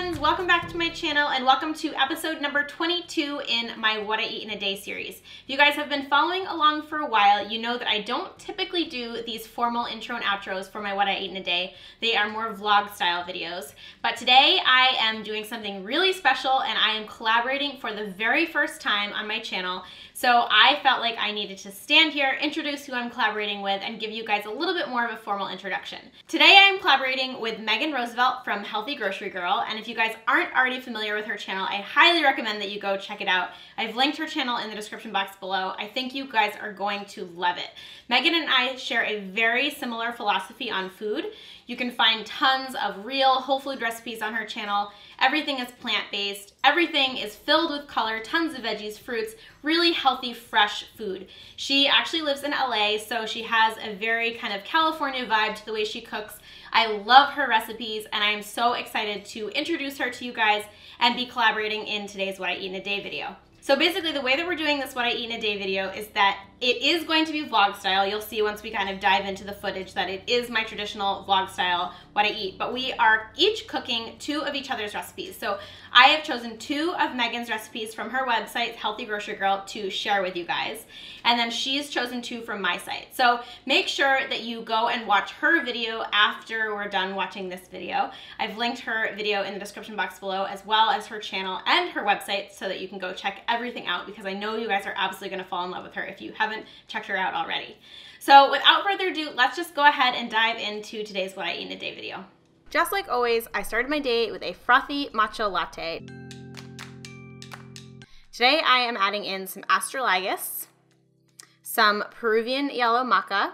friends, welcome back to my channel and welcome to episode number 22 in my What I Eat in a Day series. If you guys have been following along for a while, you know that I don't typically do these formal intro and outros for my What I Eat in a Day. They are more vlog style videos. But today I am doing something really special and I am collaborating for the very first time on my channel. So I felt like I needed to stand here, introduce who I'm collaborating with, and give you guys a little bit more of a formal introduction. Today I am collaborating with Megan Roosevelt from Healthy Grocery Girl, and if you guys aren't already familiar with her channel, I highly recommend that you go check it out. I've linked her channel in the description box below. I think you guys are going to love it. Megan and I share a very similar philosophy on food. You can find tons of real whole food recipes on her channel. Everything is plant-based. Everything is filled with color, tons of veggies, fruits, really healthy, fresh food. She actually lives in LA, so she has a very kind of California vibe to the way she cooks. I love her recipes, and I am so excited to introduce her to you guys and be collaborating in today's What I Eat in a Day video. So basically the way that we're doing this What I Eat in a Day video is that it is going to be vlog style. You'll see once we kind of dive into the footage that it is my traditional vlog style What I Eat, but we are each cooking 2 of each other's recipes. So I have chosen 2 of Megan's recipes from her website, Healthy Grocery Girl, to share with you guys. And then she's chosen 2 from my site. So make sure that you go and watch her video after we're done watching this video. I've linked her video in the description box below, as well as her channel and her website, so that you can go check everything out, because I know you guys are absolutely gonna fall in love with her if you haven't checked her out already. So without further ado, let's just go ahead and dive into today's What I Eat in a Day video. Just like always, I started my day with a frothy matcha latte. Today I am adding in some astragalus, some Peruvian yellow maca.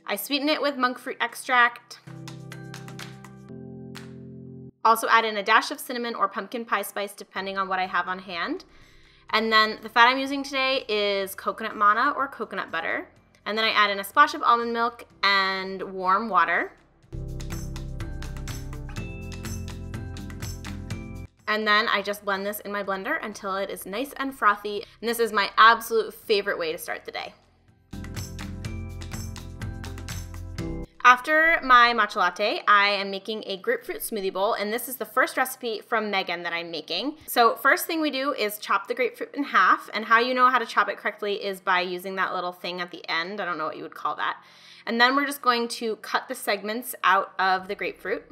I sweeten it with monk fruit extract. Also add in a dash of cinnamon or pumpkin pie spice depending on what I have on hand. And then the fat I'm using today is coconut manna or coconut butter. And then I add in a splash of almond milk and warm water. And then I just blend this in my blender until it is nice and frothy. And this is my absolute favorite way to start the day. After my matcha latte, I am making a grapefruit smoothie bowl, and this is the first recipe from Megan that I'm making. So first thing we do is chop the grapefruit in half, and how you know how to chop it correctly is by using that little thing at the end. I don't know what you would call that. And then we're just going to cut the segments out of the grapefruit.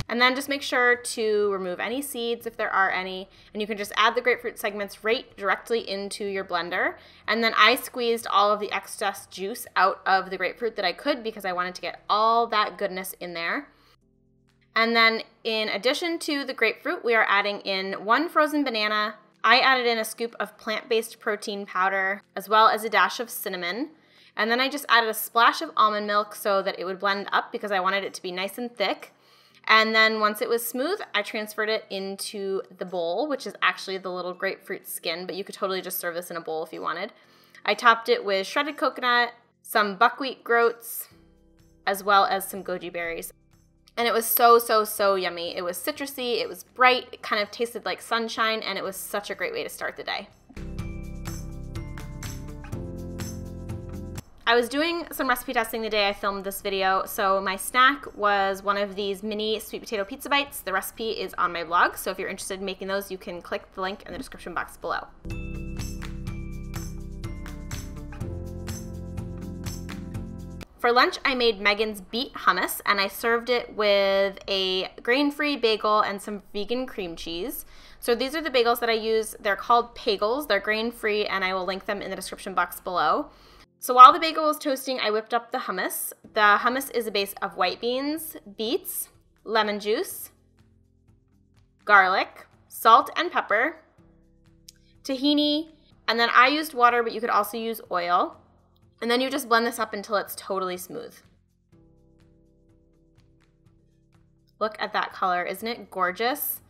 And then just make sure to remove any seeds if there are any, and you can just add the grapefruit segments right directly into your blender. And then I squeezed all of the excess juice out of the grapefruit that I could, because I wanted to get all that goodness in there. And then in addition to the grapefruit, we are adding in 1 frozen banana. I added in a scoop of plant-based protein powder, as well as a dash of cinnamon. And then I just added a splash of almond milk so that it would blend up, because I wanted it to be nice and thick. And then once it was smooth, I transferred it into the bowl, which is actually the little grapefruit skin, but you could totally just serve this in a bowl if you wanted. I topped it with shredded coconut, some buckwheat groats, as well as some goji berries. And it was so, so, so yummy. It was citrusy, it was bright, it kind of tasted like sunshine, and it was such a great way to start the day. I was doing some recipe testing the day I filmed this video, so my snack was one of these mini sweet potato pizza bites. The recipe is on my blog, so if you're interested in making those, you can click the link in the description box below. For lunch, I made Megan's Beet hummus, and I served it with a grain-free bagel and some vegan cream cheese. So these are the bagels that I use. They're called Bagels. They're grain-free, and I will link them in the description box below. So while the bagel was toasting, I whipped up the hummus. The hummus is a base of white beans, beets, lemon juice, garlic, salt and pepper, tahini, and then I used water, but you could also use oil. And then you just blend this up until it's totally smooth. Look at that color, isn't it gorgeous?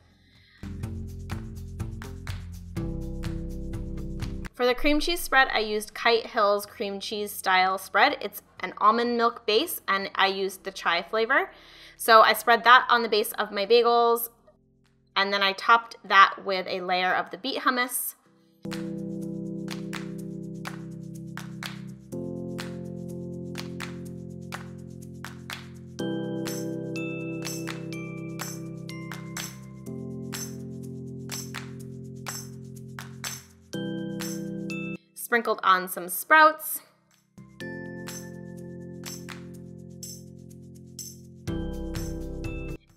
For the cream cheese spread, I used Kite Hill's cream cheese style spread. It's an almond milk base, and I used the chai flavor. So I spread that on the base of my bagels, and then I topped that with a layer of the beet hummus. Sprinkled on some sprouts.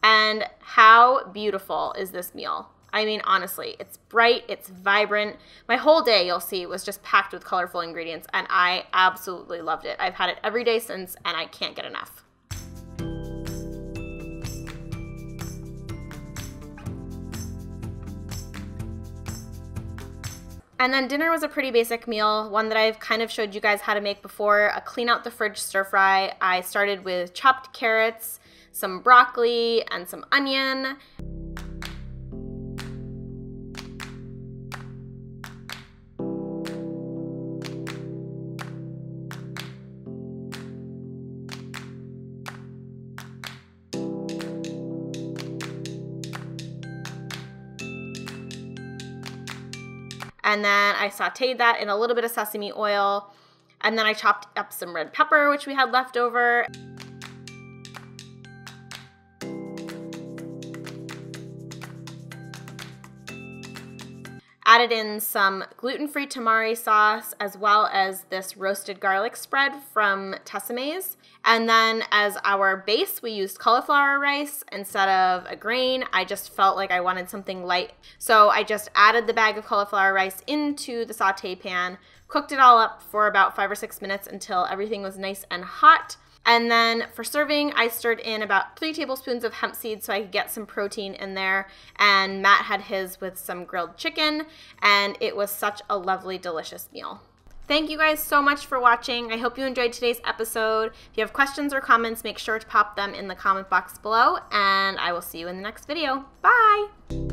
And how beautiful is this meal? I mean, honestly, it's bright, it's vibrant. My whole day, you'll see, was just packed with colorful ingredients, and I absolutely loved it. I've had it every day since, and I can't get enough. And then dinner was a pretty basic meal, one that I've kind of showed you guys how to make before, a clean out the fridge stir fry. I started with chopped carrots, some broccoli, and some onion. And then I sauteed that in a little bit of sesame oil. And then I chopped up some red pepper, which we had left over. Added in some gluten-free tamari sauce, as well as this roasted garlic spread from Tessemae's. And then as our base, we used cauliflower rice instead of a grain. I just felt like I wanted something light. So I just added the bag of cauliflower rice into the saute pan, cooked it all up for about 5 or 6 minutes until everything was nice and hot. And then for serving, I stirred in about 3 tablespoons of hemp seeds so I could get some protein in there. And Matt had his with some grilled chicken, and it was such a lovely, delicious meal. Thank you guys so much for watching. I hope you enjoyed today's episode. If you have questions or comments, make sure to pop them in the comment box below, and I will see you in the next video. Bye!